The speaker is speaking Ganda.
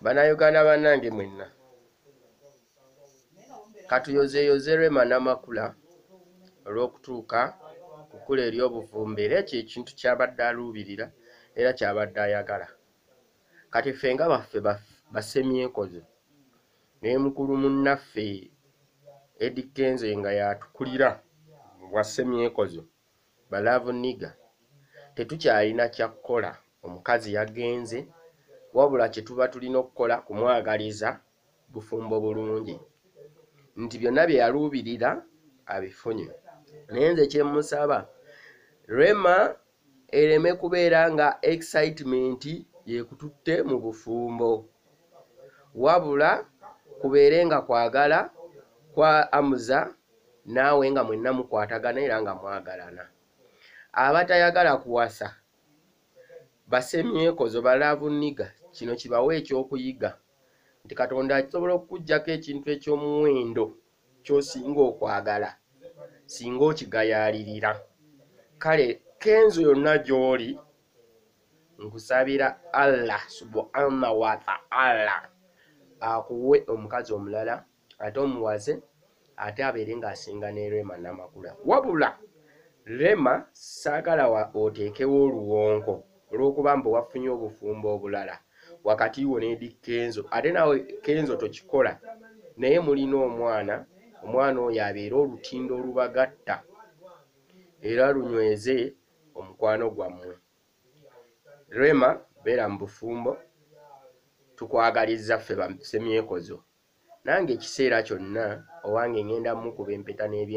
Bannayuganda bannange mwenna katuyozeeyoze Rema Namakula olw'okutuuka ku kkula ery'obuvumbe era ekyo ekintu ky'abadde aluubirira era ky'abadde ayagala. Kati ffe nga baffe basemyekozo ne mukulu munnaffe Eddy Kenzo nga yatukulira bwa semyekozo ba Love Nigga, tetukyalina kyakkola. Omukazi yagenze, wabula kye tuba tulina okukola kumwagaliza bufumbo bulungi nti byonna bye yaluubirira abifunye. Naye nze kye musaba Rema ereme kubeera nga excitement yekututte mu bufumbo, wabula kubeere nga kwagala kwa amuza naawe nga mwenna mukwatagana era nga mwagalana. Abatayagala kuwasa basemyekozo ba Love Nigga, kino kibawe ekyokuyiga nti Katonda asobola okukuggyako ekintu eky'omuwendo ky'osinga okwagala singa okigayaalirira. Kale Kenzo yonna gy'oli nkusabira Allah subhanahu wa ta'ala akuwe omukazi omulala ate omuwaze ate abeere ng'asinga ne Rema Namakula. Wabula Rema saagala oteekewo oluwonko olw'okuba mbu wafunye obufumbo obulala wakati wo ne Eddy Kenzo. Ate nawe Kenzo tokikola naye mulina omwana oyo abeere olutindo olubagatta era lunyweze omukwano gwammwe. Rema beera mu bufumbo, tukwagalizza ffe basemyekozo. Nange ekiseera kyonna owange ngenda mukuba empeta n'ebye